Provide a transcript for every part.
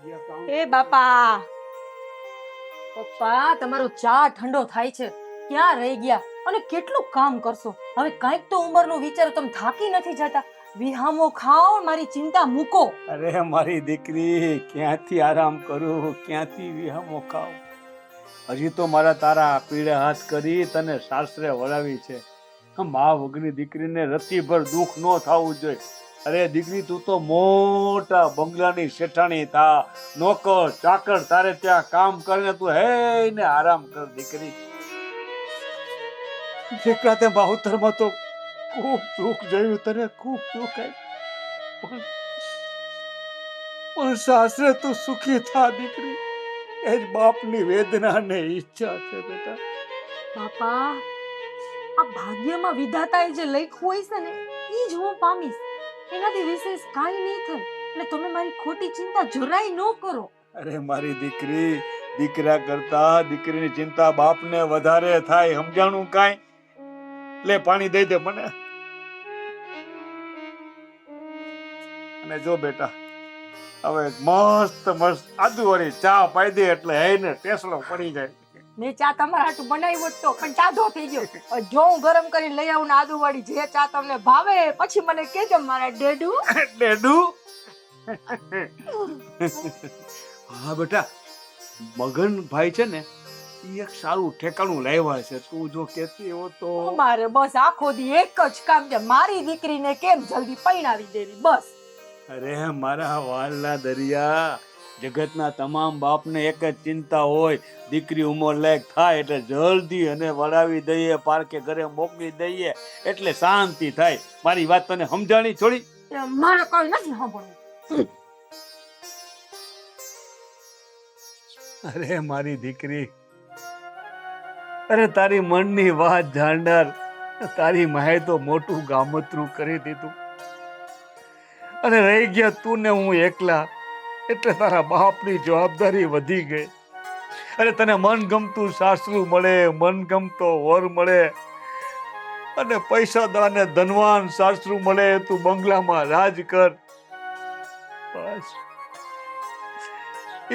એ બાપા, પપ્પા તમારો ચા ઠંડો થાય છે. ક્યાં રહી ગયા અને કેટલું કામ કરશો? હવે કંઈક તો ઉંમરનું વિચારો. તમે થાકી નથી જતા? વિહામો ખાઓ, મારી ચિંતા મૂકો. અરે મારી દીકરી, ક્યાંથી આરામ કરું, ક્યાંથી વિહામો ખાવ? હજી તો મારા તારા પીળે હાથ કરી તને સાસરે વળાવી છે. મા વગરની દીકરીને રતીભર દુઃખ ન થવું જોઈએ. અરે દીકરી, તું તો મોટા બંગલાની શેઠાણી થા, નોકર ચાકર તારે ત્યાં કામ કરીને તું હે ને આરામ કર દીકરી. જેટલા તે માવતરમાં તો ખૂબ દુઃખ જોયું, તને ખૂબ દુઃખ આવ્યું, પણ સાસરે તું સુખી થા દીકરી. એ જ બાપની વેદના ને ઈચ્છા છે બેટા. બાપા, આ ભાગ્યમાં વિધાતાએ જે લખ્યું હોય છે ને એ જ હું પામીશ. એનાથી વિશેષ કાંઈ નહીં થાય. એટલે તમે મારી ખોટી ચિંતા જરાય ન કરો. અરે મારી દીકરી, દીકરા કરતા દીકરીની ચિંતા બાપને વધારે થાય, સમજાણું કાંઈ? લે પાણી દઈ દે મને. અને જો બેટા, હવે મસ્ત મસ્ત આદુવાળી ચા પાઈ દે એટલે હે ને ટેસલો પડી જાય. મેં ચા તમારા હાટુ બનાવ્યો જ તો, પણ ચાધો થઈ ગયો. હવે જો હું ગરમ કરીને લઈ આવું ને આદુવાળી જે ચા તમને ભાવે પછી મને કહેજો મારા ડેડુ. ડેડુ? હા બેટા, મગનભાઈ છે ને ઈ એક સારું ઠેકાણું લાવ્યા છે. તું જો કેતી હો તો. મારે બસ આખો દી એક જ કામ છે, મારી દીકરીને કેમ જલ્દી પરણાવી દેવી, બસ. અરે મારા વાલના દરિયા, જગતના તમામ બાપને એક જ ચિંતા હોય, દીકરી ઉંમર લાયક થાય એટલે જલ્દી અને વળાવી દઈએ, પારકે ઘરે મોકલી દઈએ એટલે શાંતિ થાય. મારી વાત તને સમજાણી થોડી? મારે કઈ નથી સાંભળવું. અરે મારી દીકરી, અરે તારી મનની વાત જાણનાર તારી માએ તો મોટું ગામતરું કરી દીધું, અને રહી ગયા તું ને હું એકલા, એટલે તારા બાપની જવાબદારી વધી ગઈ. અરે તને મનગમતું સાસરું મળે, મનગમતો વર મળે, અને પૈસાદાર ને ધનવાન સાસરું મળે, તું બંગલામાં રાજ કર. બસ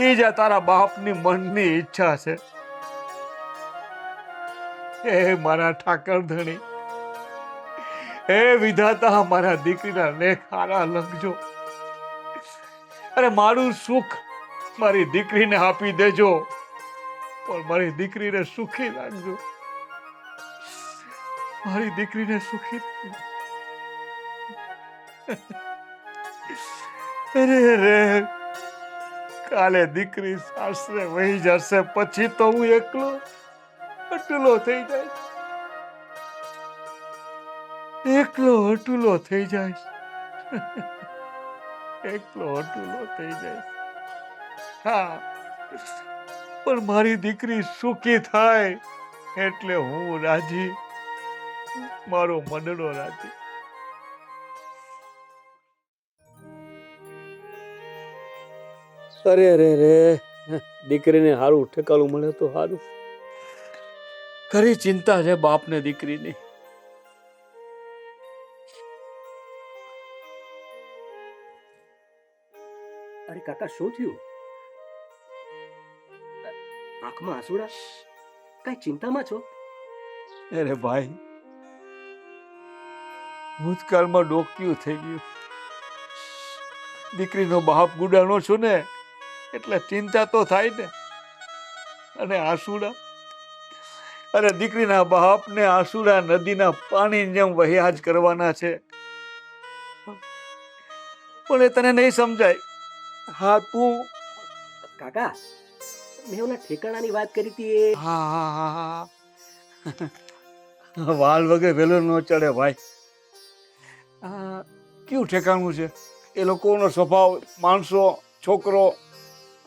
એ જ તારા બાપની મનની ઈચ્છા છે. હે મારા ઠાકર ધણી, હે વિધાતા, મારા દીકરીના લેખ હારા લખજો. અરે મારું સુખ મારી દીકરીને આપી દેજો, પણ મારી દીકરીને સુખી રાખજો. મારી દીકરીને સુખી. અરે રે, કાલે દીકરી સાસરે વહી જશે પછી તો હું એકલો અટુલો થઈ જાય, એકલો અટુલો થઈ જાય, એકલો અટુલો થઈ જાય. હા, પણ મારી દીકરી સુખી થાય એટલે હું રાજી, મારો મનડો રાજી. અરે રે રે, દીકરીને સારું ઠેકાણું મળે તો સારું. ખરી ચિંતા છે બાપને દીકરીની. અરે કાકા, શું થયું? આંખમાં આંસુડા? કઈ ચિંતામાં છો? અરે ભાઈ, ભૂતકાળમાં ડોક્યું થઈ ગયું. દીકરીનો બાપ ગુડાનો છું ને એટલે ચિંતા તો થાય ને. અને આંસુડા, અરે દીકરીના બાપને આંસુડા નદીના પાણી જેમ વહ્યા જ કરવાના છે, પણ એ તને નહીં સમજાય. હા તું કાકા, મેં ઓલા ઠેકાણાની વાત કરી હતી. હા હા હા હા, વાલ વગર વેલો ન ચડે ભાઈ. કેવું ઠેકાણું છે? એ લોકોનો સ્વભાવ, માણસો, છોકરો.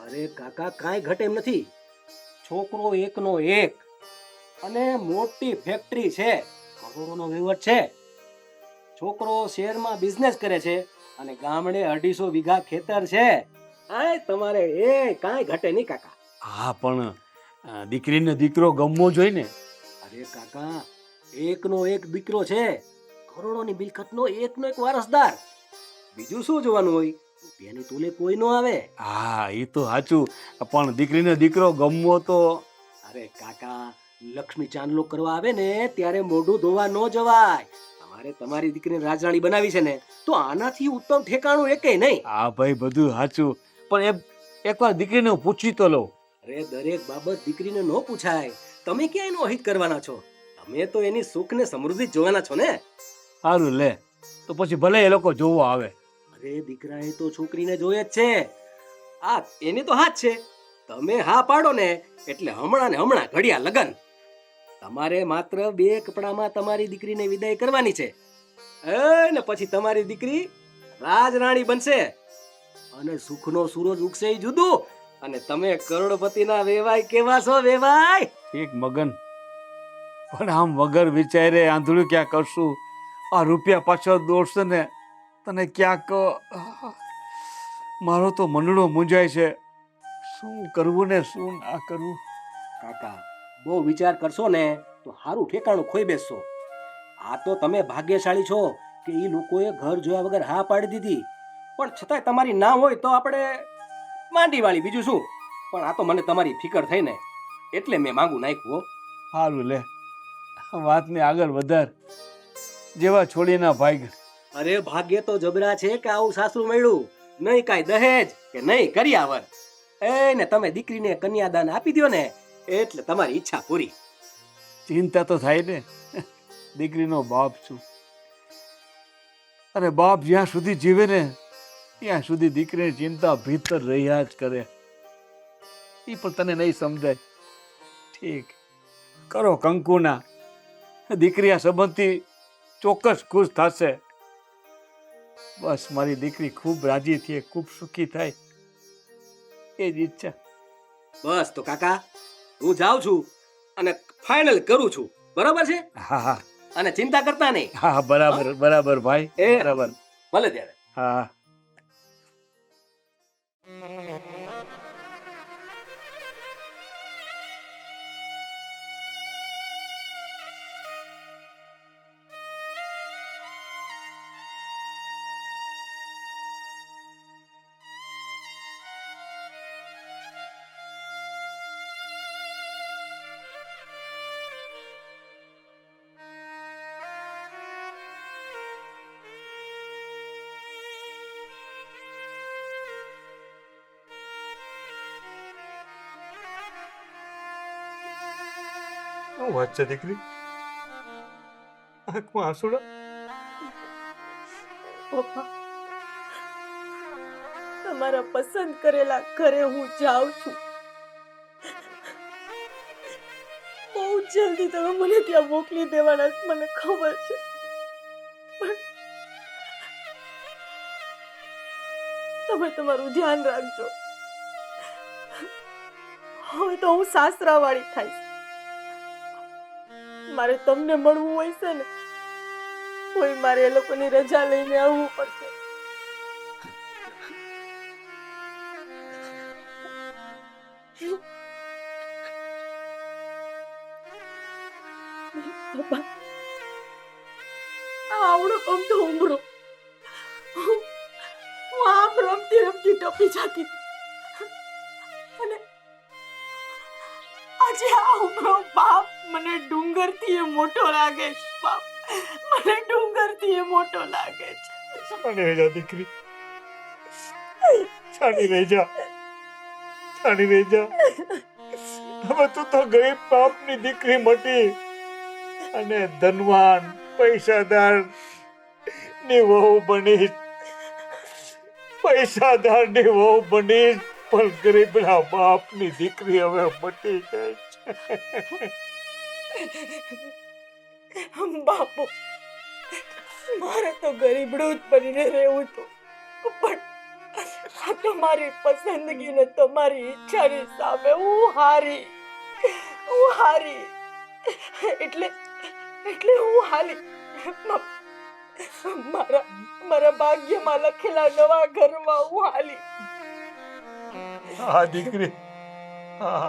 અરે કાકા, કાંઈ ઘટે એમ નથી. છોકરો એકનો એક, અને મોટી ફેક્ટરી છે, કરોડોનો વહીવટ છે. છોકરો શહેરમાં બિઝનેસ કરે છે અને ગામડે 250 વીઘા ખેતર છે. આ તમારે એ કાંઈ ઘટે નહીં કાકા. હા, પણ દીકરીને દીકરો ગમવો જોઈએ ને. અરે કાકા, એકનો એક દીકરો છે, કરોડોની મિલકતનો એકનો એક વારસદાર. બીજું શું જોવાનું હોય? રૂપિયાની તોલે કોઈ નો આવે. હા એ તો સાચું, પણ દીકરીને દીકરો ગમવો તો. અરે કાકા, લક્ષ્મી ચાંદલો કરવા આવે ને ત્યારે મોઢું ધોવા ન જવાય. તમારે તમારી દીકરીને રાજરાણી બનાવી છે ને, તો આનાથી ઉત્તમ ઠેકાણું એકેય નહીં. હા ભાઈ બધું સાચું, પણ એકવાર દીકરીને હું પૂછી તો લઉં. અરે દરેક બાબત દીકરીને ન પૂછાય. તમે ક્યાં એનું અહિત કરવાના છો? તમે તો એની સુખ ને સમૃદ્ધિ જ જોવાના છો ને. સારું લે, તો પછી ભલે એ લોકો જોવા આવે. અરે દીકરાએ તો છોકરીને જોઈએ જ છે. આ એની તો હાથ છે. તમે હા પાડો ને એટલે હમણાં ને હમણાં ઘડિયા લગન. તમારે માત્ર 2 કપડામાં તમારી દીકરીને વિદાય કરવાની છે. ને પછી તમારી દીકરી રાજરાણી બનશે અને સુખનો સૂરજ ઉગશે ઈ જુદું. અને તમે કરોડપતિના વેવાય કેવા છો વેવાય? ઠીક મગન, પણ આમ વગર વિચારે આંધળું ક્યાં કરશું? આ રૂપિયા પાછળ દોડશે ને તને ક્યાંક મારો તો મનડો મૂંઝાય છે. શું કરવું ને શું ના કરવું? કાકા, બહુ વિચાર કરશો ને તો સારું ઠેકાણું ખોઈ બેસશો. આ તો તમે ભાગ્યશાળી છો કે એ લોકોએ ઘર જોયા વગર હા પાડી દીધી. પણ છતાંય તમારી ના હોય તો આપણે માંડી વાળી, બીજું શું. પણ આ તો મને તમારી ફિકર થઈ ને એટલે મેં માંગુ નાખ્યું. સારું લે, વાતને આગળ વધાર. જેવા છોડીના ભાગ. અરે ભાગ્ય તો જબરા છે કે આવું સાસુ મળ્યું. નહીં કાંઈ દહેજ કે નહીં કરિયાવર. ને તમે દીકરીને કન્યાદાન આપી દો ને એટલે તમારી ઈચ્છા પૂરી. ચિંતા તો થાય ને, દીકરીનો બાપ છું, અને બાપ જ્યાં સુધી જીવે ને ત્યાં સુધી દીકરીની ચિંતા ભીતર રહ્યા જ કરે. એ પણ તને નહીં સમજાય. ઠીક, કરો કંકુના. દીકરી આ સંબંધથી ચોક્કસ ખુશ થશે. બસ મારી દીકરી ખૂબ રાજી થાય, ખૂબ સુખી થાય, એ જ ઈચ્છા. બસ તો કાકા, હું જાઉં છું અને ફાઇનલ કરું છું. બરાબર છે? હા હા અને ચિંતા કરતા નહીં. હા બરાબર બરાબર ભાઈ, બરાબર. ભલે ત્યારે. હા. શું વાત છે દીકરી? આંખમાં આંસુડા? પપ્પા, તમારા પસંદ કરેલા ઘરે હું જાઉં છું. બહુ જલ્દી તમે મને ત્યાં મોકલી દેવાના છે, મને ખબર છે. પણ તમે તમારું ધ્યાન રાખજો. હવે તો હું સાસરાવાળી થઈશ. મારે તમને મળવું હોય છે ને, કોઈ મારે એ લોકોની રજા લઈને આવવું પડશે. પપ્પા, આવડો કમ તો ઉમરો હું આમ રમતી રમતી ટપી જતી હતી, અને આજે આ ઉમરો બાપ મને ડુંગરથી એ મોટો લાગે છે. બાપ મને ડુંગરથી એ મોટો લાગે છે. છાની રહી જા દીકરી, છાની રહી જા, છાની રહી જા. હવે તું તો ગરીબ બાપની દીકરી મટી અને ધનવાન પૈસાદાર ની વહુ બનીશ. પૈસાદાર ની વહુ બનીશ, પણ ગરીબના બાપની દીકરી હવે મટી ગઈ છે. બાપુ, મારે તો ગરીબડું જ બનીને રહેવું હતું, પણ આ તમારી પસંદગી ને તમારી ઈચ્છાની સામે હું હારી. એટલે હું હાલી. મારા ભાગ્યમાં લખેલા નવા ઘરમાં હું હાલી. હા દીકરી, હા,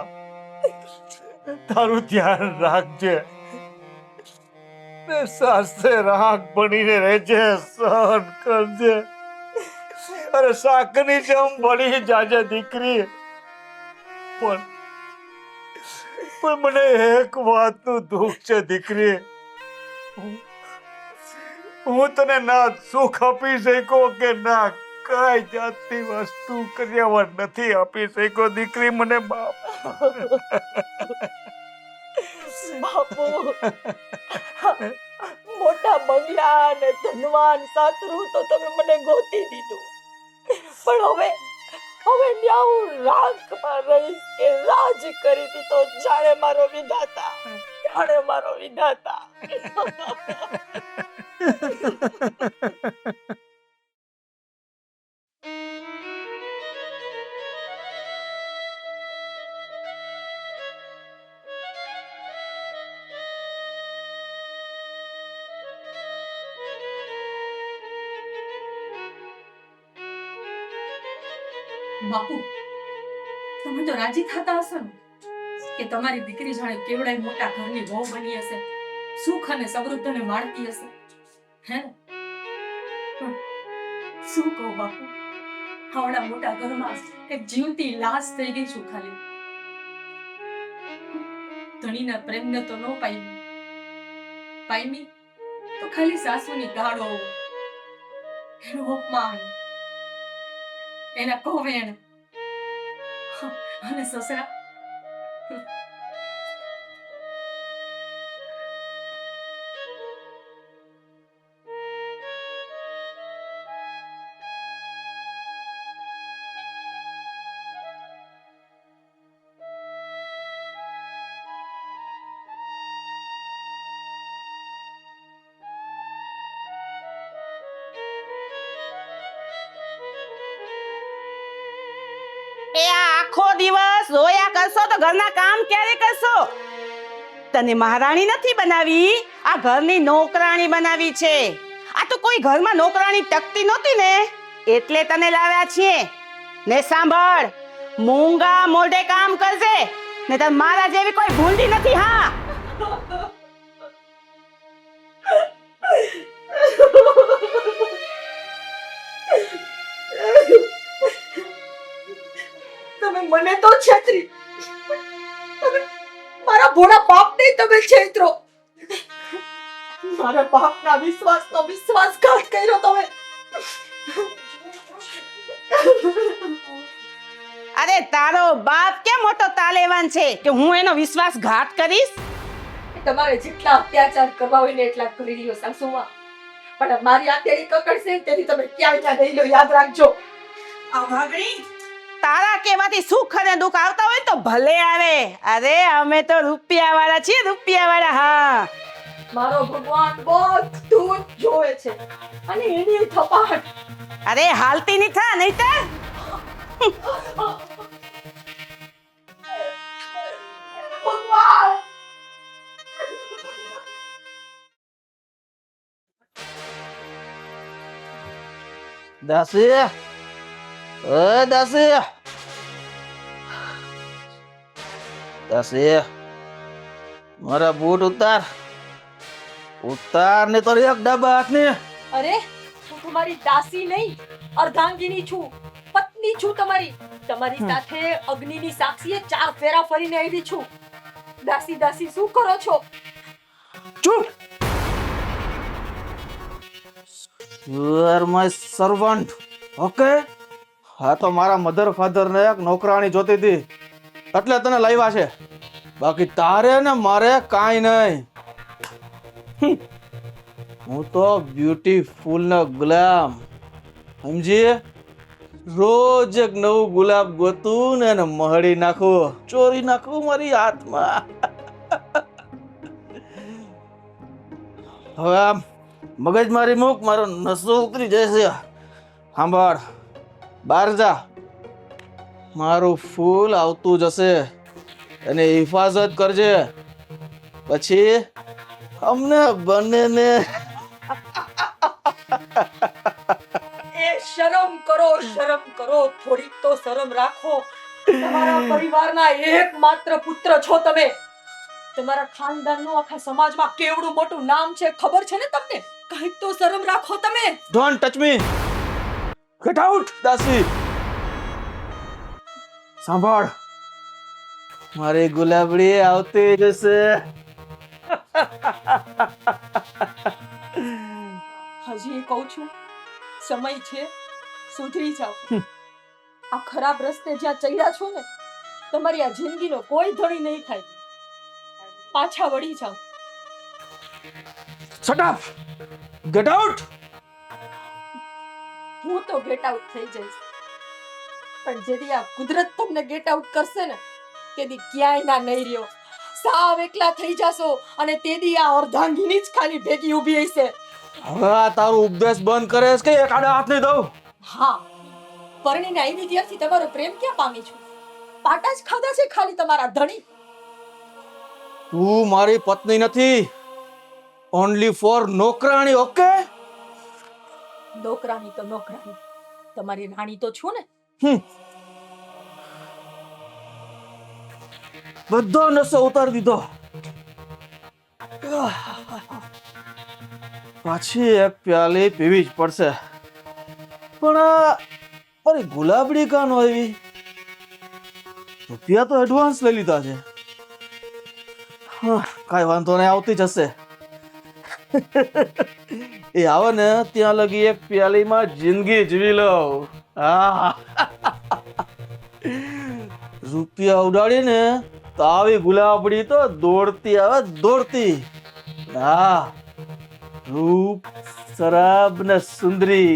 તારું ધ્યાન રાખજે ને સાસે રાખ બનીને રહેજે, સહન કરજે. અરે શાકની જેમ બળી જાજે દીકરી. પણ મને એક વાતનું દુઃખ છે દીકરી. હું તને ના સુખ આપી શક્યો કે ના કઈ જાતની વસ્તુ કર્યા નથી આપી શક્યો દીકરી મને બાપ. બાપુ, મોટા બંગલા અને ધનવાન સાસરું તો તમે મને ગોતી દીધું, પણ હવે ન્યા હું રાજમાં રહીશ કે રાજ કરી દીધો, જાણે મારો વિધાતા. બાપુ, તમે તો રાજી થતા હશો ને કે તમારી દીકરી જાણે કેવડાય મોટા ઘરની વહુ બની હશે, સુખ અને સમૃદ્ધિને માણતી હશે, હે ને? પણ શું કહું બાપુ, આવડા મોટા ઘરમાં એક જીવતી લાશ થઈ ગઈ છું. ખાલી ધણીના પ્રેમને તો ન પામી તો ખાલી સાસુની ગાળો, એનું અપમાન, એના કોવેણ અને સસરા. એ આખો દિવસ રોયા કરશો તો ઘરના કામ ક્યારે કરશો? તને મહારાણી નથી બનાવી, આ ઘરની નોકરાણી બનાવી છે. આ તો કોઈ ઘરમાં નોકરાણી ટકતી નહોતી ને એટલે તને લાવ્યા છીએ. ને સાંભળ, મૂંગા મોઢે કામ કરજે, ને તને મારા જેવી કોઈ ભૂંડી નથી. હા, તમે મને તો છેતરી, તમે મારા ભોળા બાપને તમે છેતરો, મારા બાપના વિશ્વાસનો વિશ્વાસઘાત કર્યો તમે. અરે તારો બાપ કેમ મોટો તાલેવાન છે કે હું એનો વિશ્વાસઘાત કરીશ? તમારે જેટલા અત્યાચાર કરવા હોય ને એટલા કરી લ્યો સાસુમાં, પણ મારી આ તેરી કકડ છે તેની તમે ક્યાંય નહીં લો, યાદ રાખજો. આ ભાગણી, તારા કેવાથી સુખ અને દુઃખ આવતા હોય તો ભલે આવે. અરે અમે તો રૂપિયા વાળા છીએ, રૂપિયા વાળા. હા, મારો ભગવાન બધું જ જોવે છે અને એની થપાટ. અરે હાલતી નહીં થા નહીં તો ભગવાન દાસી, દાસી, દાસી, મારા બૂટ ઉતાર ને તો એક ડબ્બા હાથની. અરે હું તમારી દાસી નહીં, અર્ધાંગીની છું, પત્ની છું તમારી. તમારી સાથે અગ્નિની સાક્ષીએ 4 ફેરા ફરીને આવી છું. દાસી દાસી શું કરો છો? ચૂપ! You are my servant. Okay? હા તો મારા મધર ફાધર ને એક નોકરાણી જોતી હતી એટલે તને લાવ્યા છે, બાકી તારે ને મારે કાંઈ નહીં. હું તો બ્યુટીફુલ ના ગુલામ, સમજી? રોજ એક નવું ગુલાબ ગોતું ને એને મહડી નાખું, ચોરી નાખું મારી હાથમાં. હવે આમ મગજ મારી મૂક, મારો નસો ઉતરી જાય છે. સાંભળ, બહાર જા, મારું ફૂલ આવતું જશે, એને હિફાજત કરજે, પછી અમને બંનેને. એ શરમ કરો, થોડીક તો શરમ રાખો. તમારા પરિવારના એકમાત્ર પુત્ર છો તમે. તમારા ખાનદાનનું આખા સમાજમાં કેવડું મોટું નામ છે ખબર છે ને તમને? કંઈક તો શરમ રાખો તમે. Don't touch me. Get out દાસી. સાંભળ, મારી ગુલાબડી આવતી જશે. હજી કહું છું, સમય છે, સુધરી જાઓ. આ ખરાબ રસ્તે જ્યાં ચડ્યા છો ને, તમારી આ જિંદગીનો કોઈ ધણી નહીં થાય. પાછા વળી જાઓ. Shut up. Get out. હું તો ગેટ આઉટ થઈ જઈશ, પણ જેથી આ કુદરત તમને ગેટ આઉટ કરશે ને, તેથી ક્યાંય ના નહીં રહ્યો. સાવ એકલા થઈ જાશો અને તેથી આ અર્ધાંગીની જ ખાલી ભેગી ઊભી હશે. હવે આ તારું ઉપદેશ બંધ કરે છે કે એક આડા હાથ નહીં દઉં? હા, પરણીને આવી ત્યારથી તમારો પ્રેમ ક્યાં પામી છું? પાટા જ ખાધા છે ખાલી તમારા ધણી. તું મારી પત્ની નથી, ઓનલી ફોર નોકરાણી. ઓકે? નોકરાણી તો નોકરાણી, તમારી રાણી તો છું ને. બધો નશો ઉતારી દીધો. પાછી એક પ્યાલી પીવી જ પડશે. પણ મારી ગુલાબડી કાં નો આવી? રૂપિયા તો એડવાન્સ લઈ લીધા છે. કાંઈ વાંધો નહીં, આવતી જશે. એ આવે ને ત્યાં લગી એક પ્યાલીમાં જિંદગી જીવી લઉં. હા, રૂપિયા ઉડાડીને તો આવી ગુલાબડી તો દોડતી આવે, દોડતી. હા, રૂપ, શરાબ ને સુંદરી,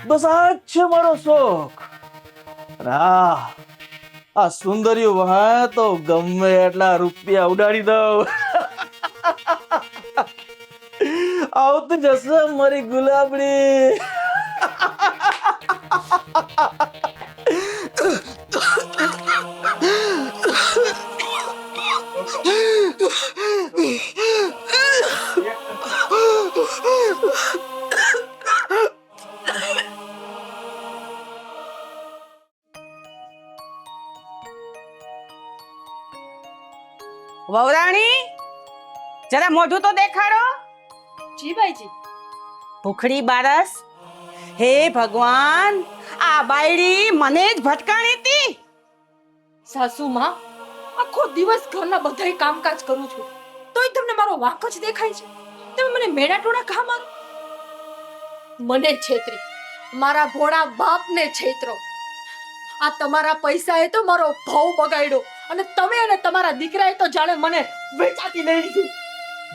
બસ આ જ છે મારો શોખ. હા, આ સુંદરીઓ વહે તો ગમે એટલા રૂપિયા ઉડાડી દઉં. આવતી જશે મારી ગુલાબડી. વહુરાણી, જરા મોઢું તો દેખાડો. જી ભાઈજી. ભૂખડી બારસ. હે ભગવાન, આ બાયડી મને જ ભટકાણી હતી. સાસુમાં, આખો દિવસ ઘરના બધાય કામકાજ કરું છું, તોય તમને મારો વાંક જ દેખાય છે. તમે મને મેણા ટોણા ઘા મારો. મને છેતરી, મારા ભોળા બાપને છેતરો. આ તમારા પૈસાએ તો મારો ભાવ બગાડ્યો, અને તમે અને તમારા દીકરાએ તો જાણે મને વેચાતી લઈ લીધી.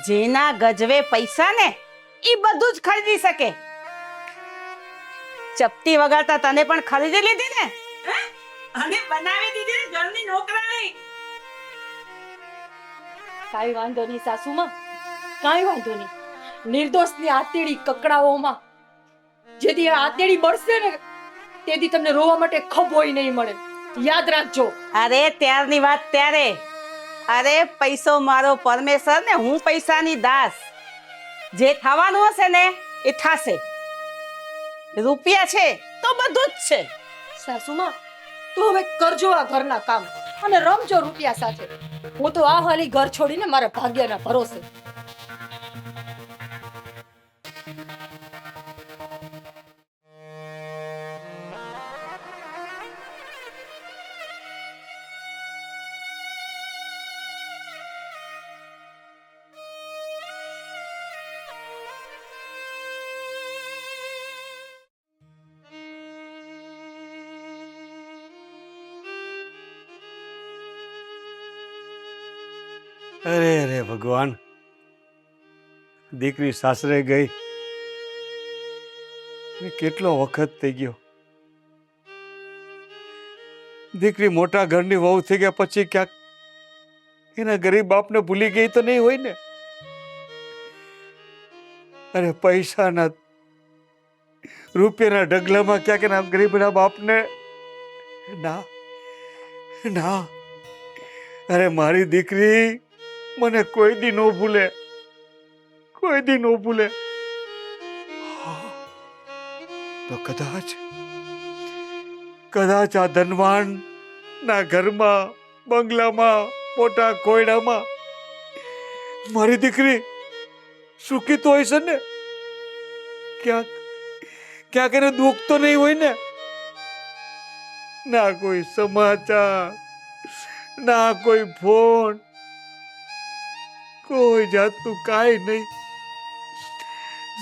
જેના ગજવે પૈસા ને ઈ બધું જ ખરીદી શકે. ચપટી વગાડતા તને પણ ખરીદી લીધી ને, અને બનાવી દીધી ને ઘરની નોકરાણી. કાંઈ વાંધો નહીં સાસુમાં, કાંઈ વાંધો નહીં. નિર્દોષની આતેડી કકડાઓમાં જેથી આ આતેડી બળશે ને, તેથી તમને રોવા માટે ખબોય નહીં મળે. યાદ રાખજો. અરે ત્યારની વાત ત્યારે. અરે પૈસો મારો પરમેશ્વર ને હું પૈસાની દાસ. જે થવાનું હશે ને એ થાશે. રૂપિયા છે તો બધું જ છે. સાસુમાં, તો હવે કરજો આ ઘરના કામ અને રમજો રૂપિયા સાથે. હું તો આ હાલી ઘર છોડીને મારા ભાગ્યના ભરોસે. અરે અરે ભગવાન, દીકરી સાસરે ગઈ ને કેટલો વખત થઈ ગયો. દીકરી મોટા ઘરની વહુ થઈ ગયા પછી ક્યાંક એના ગરીબ બાપને ભૂલી ગઈ તો નહીં હોય ને? અરે પૈસાના રૂપિયાના ઢગલામાં ક્યાંક એના ગરીબના બાપને ના ના. અરે મારી દીકરી મને કોઈ દી નો ભૂલે, કોઈ દી નો ભૂલે. તો કદાચ કદાચ આ ધનવાન ના ઘરમાં, બંગલામાં, મોટા કોયડામાં મારી દીકરી સુખી તો હોય છે ને? ક્યાંક ક્યાંક એને દુઃખ તો નહીં હોય ને? ના કોઈ સમાચાર, ના કોઈ ફોન, કોઈ જાતનું કાંઈ નહીં.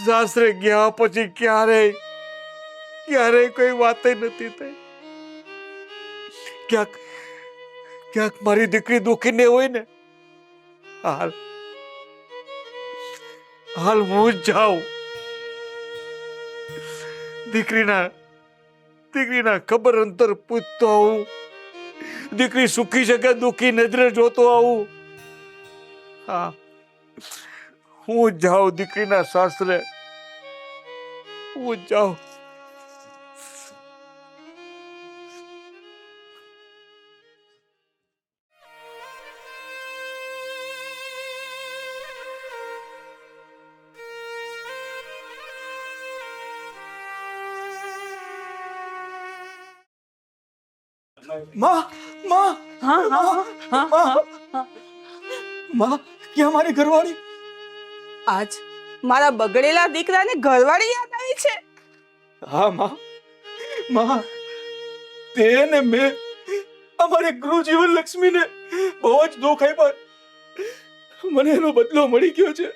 સાસરે ગયા પછી ક્યારેય કોઈ વાત નથી થઈ. ક્યાંક મારી દીકરી દુઃખી ને હોય ને? હાલ હું જ જાઉં. દીકરીના ખબર અંતર પૂછતો આવું. દીકરી સુખી છે કે દુઃખી નજરે જોતો આવું. હા, હું જ જાઉં દીકરીના સાસરે. હું જ જાઉં. માં માં હા હા હા માં માં ક્યાં મારી ઘરવાળી? આજ મારા બગડેલા દીકરાને ઘરવાળી યાદ આવી છે. હા માં માં તે ને મેં અમારે ગૃહજીવન લક્ષ્મીને બહુ જ દુઃખ આપ્યા. મને એનો બદલો મળી ગયો છે.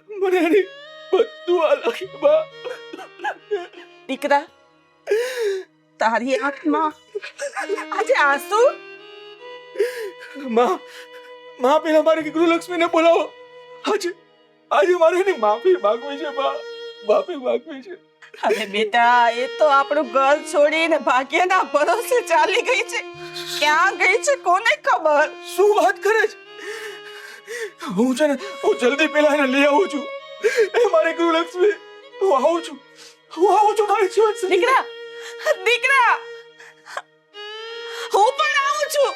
મને એની બધું આ લખી બા. દીકરા, તારી આંખમાં આજે આંસુ? માં માં પેલા મારી ગૃહલક્ષ્મીને બોલાવો. આજે મારે એની માફી માંગવી છે બા. માફી માંગવી છે. અરે બેટા, એ તો આપણું ઘર છોડીને ભાગ્યના ભરોસે ચાલી ગઈ છે. ક્યાં ગઈ છે કોને ખબર? શું વાત કરે છે? હું જલ્દી પેલા એને લઈ આવું છું. એ મારી ગૃહલક્ષ્મી, હું આવું છું મારી જીવન. દીકરા, દીકરા, હું પણ આવું છું.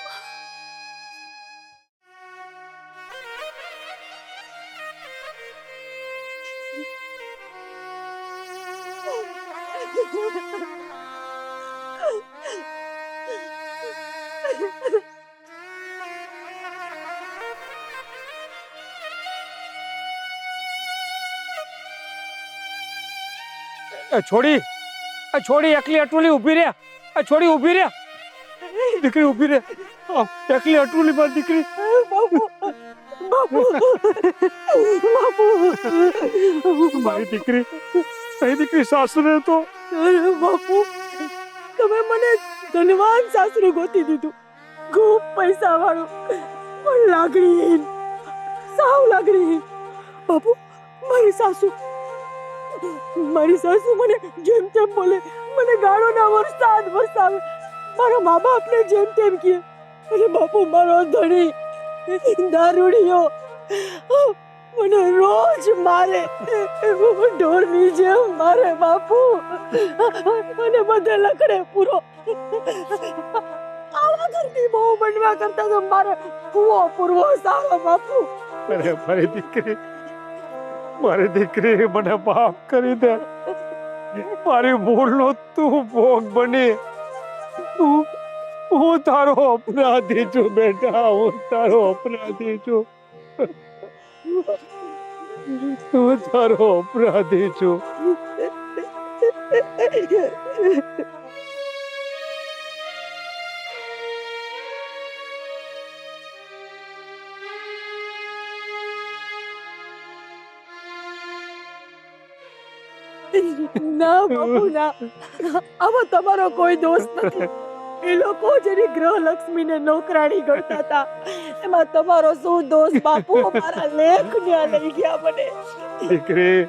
છોડી એકલી અટુલી ઊભી રે. છોડી ઊભી રે. દીકરી ઊભી રે. એકલી અટુલી પર દીકરી. મારી દીકરી સાસરે તો. બાપુ, તમે મને ધનવાન સાસરું ગોતી દીધું. ખૂબ પૈસા વાળું, પણ લાગણીહીન, સાવ લાગણીહીન. બાપુ, મારી સાસુ મને જેમ તેમ બોલે, મને ગાળોના વરસાદ વરસાવે, મારા મા બાપને જેમ તેમ કહે. અને બાપુ, મારો ધણી દારૂડિયો મને રોજ મારે, ઢોરની જેમ મારે બાપુ. મને બધે લકડે પૂરો. આવા ઘરની બહુ બનવા કરતા તો મારે કૂવો પૂરવો સારો બાપુ. મારી દીકરી મને માફ કરી દે. મારી ભૂલનો તું ભોગ બની. હું તારો અપરાધી છું બેટા. હું તારો અપરાધી છું. ના બાપુ, ના, આમાં તમારો કોઈ દોષ નથી. એ લોકો જેની ગૃહલક્ષ્મીને નોકરાણી ગણતા હતા, એમાં તમારો શું દોષ બાપુ? મારા લેખ ન્યા લઈ ગયા મને. દીકરી,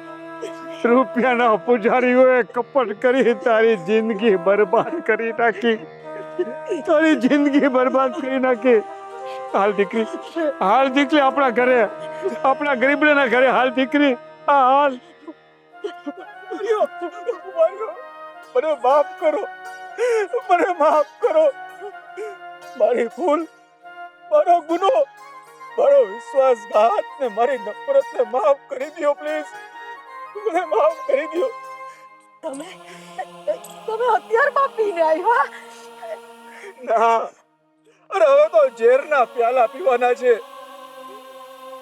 રૂપિયાના પૂજારીઓએ કપટ કરી તારી જિંદગી બરબાદ કરી નાખી. હાલ દીકરી, આપણા ઘરે, આપણા ગરીબના ઘરે હાલ દીકરી. હાલ. મને માફ કરો. મારી ભૂલ, મારો ગુનો, મારો વિશ્વાસઘાત ને મારી નફરતને માફ કરી દો પ્લીઝ. મને માફ કરી દો. તમે હથિયારમાં પીને આવ્યા? ના, અરે હવે તો ઝેરના પ્યાલા પીવાના છે.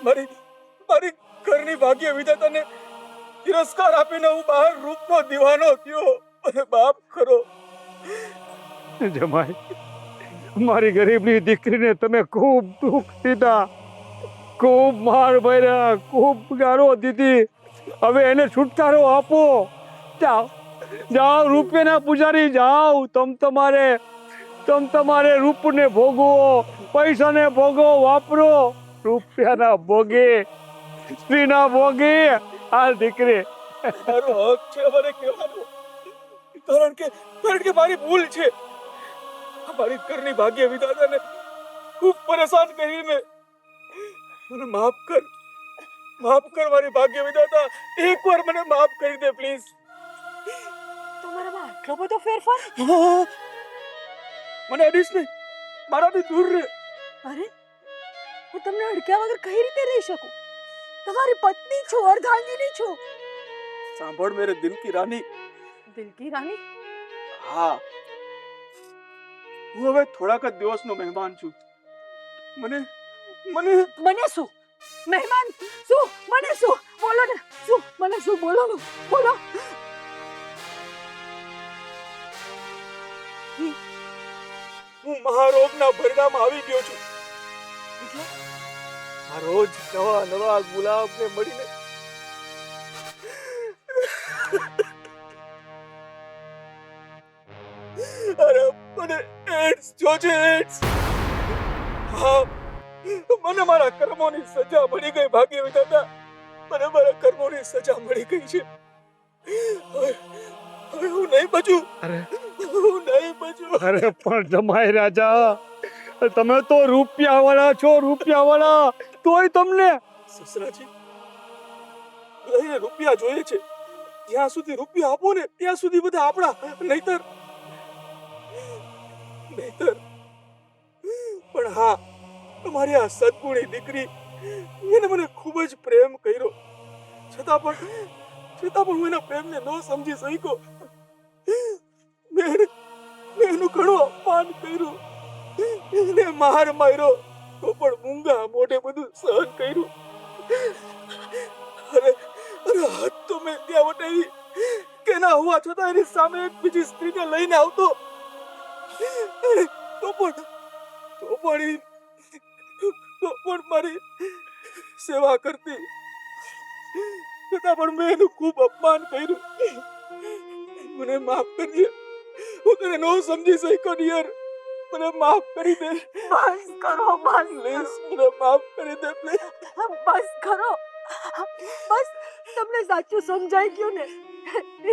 મારી ઘરની ભાગ્ય વિધાતાને તિરસ્કાર આપીને હું બહાર રૂપનો દીવાનો થયો અને બાપ ખરો. જમાઈ, મારી ગરીબની દીકરીને તમે ખૂબ દુઃખ દીધા, ખૂબ માર માર્યા, ખૂબ ગાળો દીધી. હવે એને છુટકારો આપો. જાઓ જાઓ, રૂપિયાના પૂજારી જાઓ. તમ તમારે રૂપને ભોગવો, પૈસાને ભોગવો, વાપરો. રૂપિયાના ભોગે, સ્ત્રીના ભોગે. હાલ દીકરી. મારો હક છે મને કહેવાનો, કારણ કે મારી ભૂલ છે. મારી ઘરની ભાગ્ય વિધાતાને ખૂબ પરેશાન કરીને મને માફ કર મારી ભાગ્ય વિધાતા. એકવાર મને માફ કરી દે પ્લીઝ. તમારામાં આટલો બધો ફેરફાર? મને અડીશ નહીં, મારાથી દૂર રહે. અરે હું તમને અડક્યા વગર કઈ રીતે રહી શકું? તમારી પત્ની છું, અર્ધાંગીની છું. સાંભળ મેરે દિલ કી રાની. દિલ કી રાની? હા, હું હવે થોડાક જ દિવસનો મહેમાન છું. મને શું મહેમાન? શું મને શું? બોલો ને, શું મને શું? બોલો ને, બોલો. હું મહારોગના ભરડામાં આવી ગયો છું. આ રોજ નવા ગુલાબને મળીને અરે મને એડ્સ જો છે, એડ્સ. હા, મને મારા કર્મોની સજા મળી ગઈ ભાગ્ય વિધાતા. મને મારા કર્મોની સજા મળી ગઈ છે. હવે હું નહીં બચું. હું નહીં બચું. અરે પણ જમાઈ રાજા, તમે તો રૂપિયાવાળા છો, રૂપિયાવાળા. તોય તમને સસરાજી, લઈને રૂપિયા જોઈએ છે. જ્યાં સુધી રૂપિયા આપો ને ત્યાં સુધી બધા આપણા. નહીતર પણ હા, તમારી આ સદગુણી દીકરી, એને મને ખૂબ જ પ્રેમ કર્યો. છતાં પણ હું એના પ્રેમને ન સમજી શક્યો. મેં એનું ઘણું અપમાન કર્યું, એને માર માર્યો, તો પણ મૂંગા મોઢે બધું સહન કર્યું. અરે હદ તો મેં ત્યાં વટાવી કે ના હોવા છતાં એની સામે એક બીજી સ્ત્રીને લઈને આવતો. તો પણ મારી સેવા કરતી. છતાં પણ મેં એનું ખૂબ અપમાન કર્યું. મને માફ કરજે, હું તને ન સમજી શક્યો ડિયર. મને માફ કરી દે. બસ કરો, બસ. પ્લીઝ મને માફ કરી દે પ્લીઝ. બસ કરો, બસ. તમને સાચું સમજાઈ ગયું ને,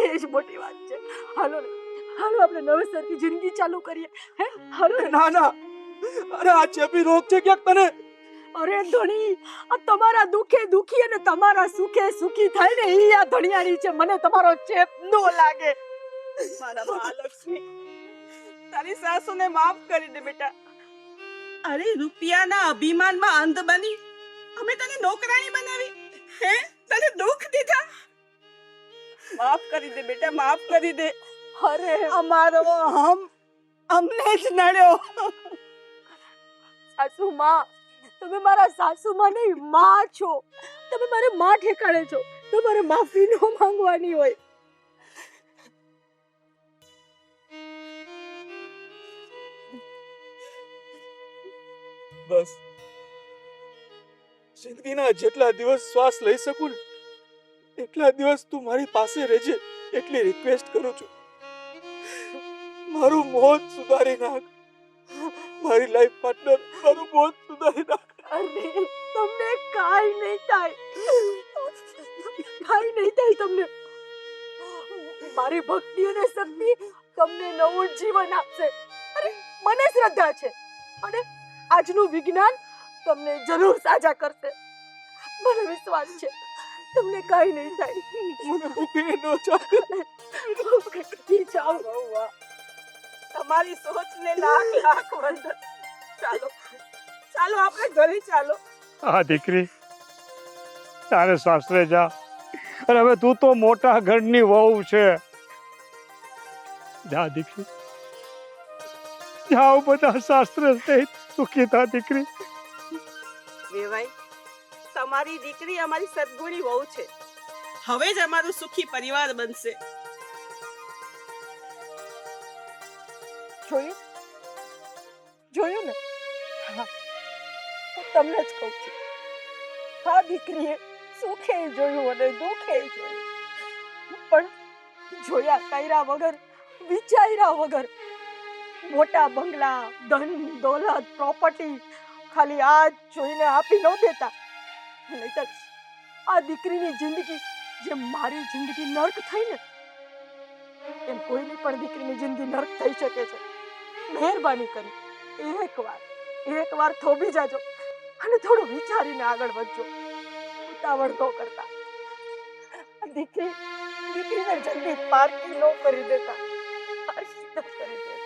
એ જ મોટી વાત છે. હાલો ને, હાલો આપણે નવેસરથી જિંદગી ચાલુ કરીએ. હે, હાલો ને. ના, અરે આ ચેપી રોગ છે ક્યાંક તને. અરે ધણી, આ તમારા દુખે દુખી અને તમારા સુખે સુખી થાય ને, એ આ ધણિયાળી છે. મને તમારો ચેપ નો લાગે. મારા મહાલક્ષ્મી, તારી સાસુને માફ કરી દે બેટા. અરે રૂપિયાના અભિમાનમાં અંધ બની અમે તને નોકરાણી બનાવી, હે? તને દુઃખ દીધા. માફ કરી દે બેટા, માફ કરી દે. અરે અમારો અમને જ નડ્યો. સાસુમાં, તમે મારા સાસુમાં નહીં, માં છો. તમે મારે માં ઠેકાણે છો. તમારે માફી ન માંગવાની હોય. બસ જિંદગીના જેટલા દિવસ શ્વાસ લઈ શકું ને એટલા દિવસ તું મારી પાસે રહેજે, એટલી રિક્વેસ્ટ કરું છું. મારું મોત સુધારી નાખ. મારી લાઈફ પાર્ટનર, મારું મોત સુધારી નાખ. અરે તમને કાઈ નહીં થાય, કાઈ નહીં થાય તમને. મારી ભક્તિ અને શક્તિ તમને નવું જીવન આપશે. અરે મને શ્રદ્ધા છે અને આજનું વિજ્ઞાન તમને જરૂર સાજા કરશે. મને વિશ્વાસ છે તમને કાઈ નહીં થાય. મને મૂકીને ન ચાલે. જાઓ. તમારી સોચને લાખ વંદન. ચાલો આપણે ઘરે ચાલો. આ દીકરી, તારે સાસરે જા. અને હવે તું તો મોટા ઘરની વહુ છે. જા દીકરી, જાઓ બધા સાસરે સહિત સુખી થા દીકરી. વેવાઈ, તમારી દીકરી અમારી સદગુણી વહુ છે. હવે જ અમારું સુખી પરિવાર બનશે. જોયું જોયું ને? હા, હું તમને જ કહું છું, આ દીકરીએ સુખે જોયું અને દુઃખે જોયું, પણ જોયા કર્યા વગર, વિચાર્યા વગર મોટા બંગલા, ધન દોલત, પ્રોપર્ટી ખાલી આ જ જોઈને આપી ન દેતા. નહીંતર આ દીકરીની જિંદગી જેમ મારી જિંદગી નર્ક થઈ ને, એમ કોઈની પણ દીકરીની જિંદગી નર્ક થઈ શકે છે. મહેરબાની કરી એકવાર થોભી જાજો અને થોડું વિચારીને આગળ વધજો. ઉતાવળ ન કરતા. દીકરીને જલ્દી પારકી ન કરી દેતા. પારકી ન કરી દેતા.